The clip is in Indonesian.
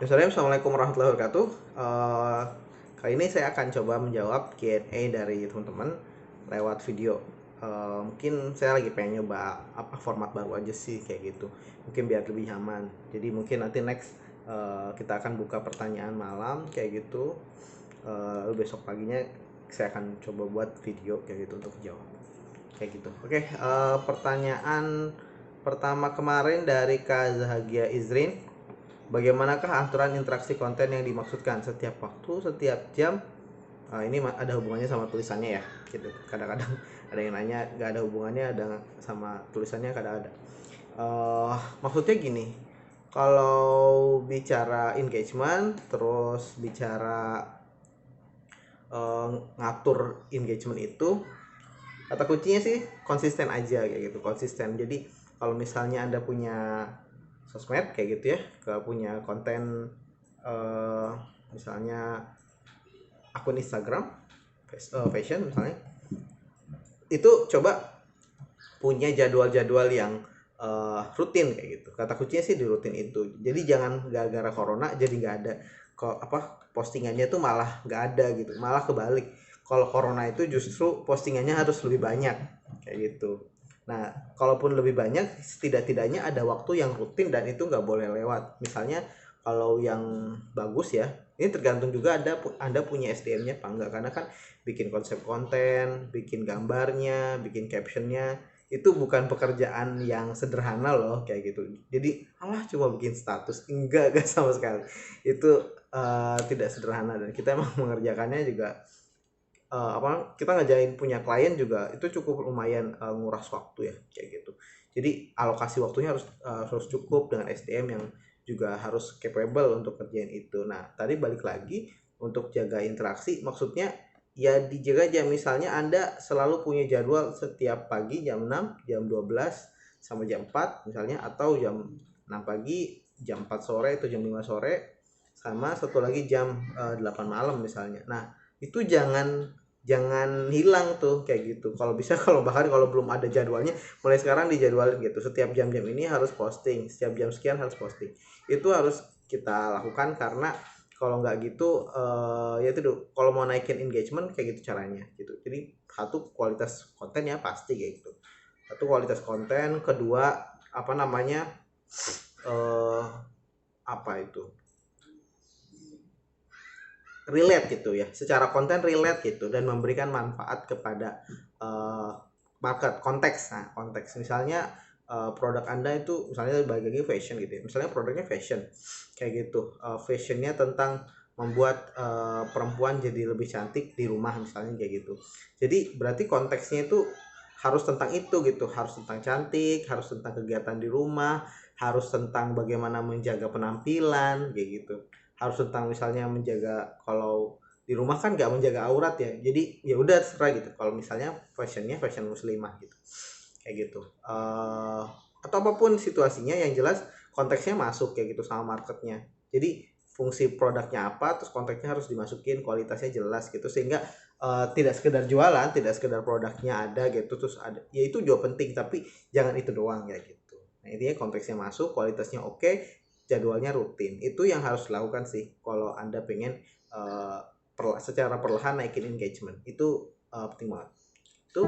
Ya, Assalamualaikum warahmatullahi wabarakatuh. Kali ini saya akan coba menjawab Q&A dari teman-teman lewat video. Mungkin saya lagi pengen nyoba format baru aja sih kayak gitu. Mungkin biar lebih nyaman. Jadi mungkin nanti next kita akan buka pertanyaan malam kayak gitu. Lalu besok paginya saya akan coba buat video kayak gitu untuk jawab. Kayak gitu. Oke, pertanyaan pertama kemarin dari Kak Zahagia Izrin. Bagaimanakah aturan interaksi konten yang dimaksudkan? Setiap waktu, setiap jam? Ini ada hubungannya sama tulisannya ya, gitu. Kadang-kadang ada yang nanya nggak ada hubungannya, ada sama tulisannya kadang ada. Maksudnya gini, kalau bicara engagement, terus bicara ngatur engagement itu, kata kuncinya sih konsisten aja kayak gitu, konsisten. Jadi kalau misalnya Anda punya sosmed kayak gitu ya, punya konten misalnya akun Instagram fashion misalnya, itu coba punya jadwal-jadwal yang rutin kayak gitu. Kata kuncinya sih di rutin itu. Jadi jangan gara-gara corona jadi nggak ada postingannya tuh malah nggak ada gitu, malah kebalik. Kalau corona itu justru postingannya harus lebih banyak kayak gitu. Nah, kalaupun lebih banyak, setidak-tidaknya ada waktu yang rutin dan itu nggak boleh lewat. Misalnya kalau yang bagus ya, ini tergantung juga Anda punya SDM-nya apa enggak. Karena kan bikin konsep konten, bikin gambarnya, bikin captionnya, itu bukan pekerjaan yang sederhana loh kayak gitu. Jadi alah cuma bikin status, enggak sama sekali. Itu tidak sederhana dan kita emang mengerjakannya juga kita ngerjain punya klien juga itu cukup lumayan nguras waktu ya kayak gitu. Jadi alokasi waktunya harus cukup dengan SDM yang juga harus capable untuk kerjain itu. Nah, tadi balik lagi untuk jaga interaksi, maksudnya ya dijaga aja. Misalnya Anda selalu punya jadwal setiap pagi jam 6, jam 12 sama jam 4 misalnya, atau jam 6 pagi, jam 4 sore atau jam 5 sore, sama satu lagi jam 8 malam misalnya. Nah, itu jangan jangan hilang tuh kayak gitu. Kalau bisa bahkan kalau belum ada jadwalnya, mulai sekarang dijadwalin gitu. Setiap jam-jam ini harus posting, setiap jam sekian harus posting. Itu harus kita lakukan karena kalau nggak gitu ya itu tuh, kalau mau naikin engagement kayak gitu caranya gitu. Jadi satu, kualitas konten ya pasti kayak gitu. Satu, kualitas konten, kedua apa namanya eh apa itu relate gitu ya, secara konten relate gitu dan memberikan manfaat kepada market, konteks. Nah, konteks misalnya produk Anda itu misalnya bagi lagi fashion gitu ya, misalnya produknya fashion kayak gitu, fashionnya tentang membuat perempuan jadi lebih cantik di rumah misalnya kayak gitu. Jadi berarti konteksnya itu harus tentang itu gitu, harus tentang cantik, harus tentang kegiatan di rumah, harus tentang bagaimana menjaga penampilan kayak gitu, harus tentang misalnya menjaga, kalau di rumah kan nggak menjaga aurat ya, jadi ya udah terserah gitu. Kalau misalnya fashionnya fashion muslimah gitu kayak gitu, atau apapun situasinya, yang jelas konteksnya masuk kayak gitu sama marketnya. Jadi fungsi produknya apa, terus konteksnya harus dimasukin, kualitasnya jelas gitu, sehingga tidak sekedar jualan, tidak sekedar produknya ada gitu terus ada, ya itu juga penting, tapi jangan itu doang ya gitu. Nah, intinya konteksnya masuk, kualitasnya oke, jadwalnya rutin. Itu yang harus dilakukan sih kalau Anda pengen secara perlahan naikin engagement. Itu penting banget. Itu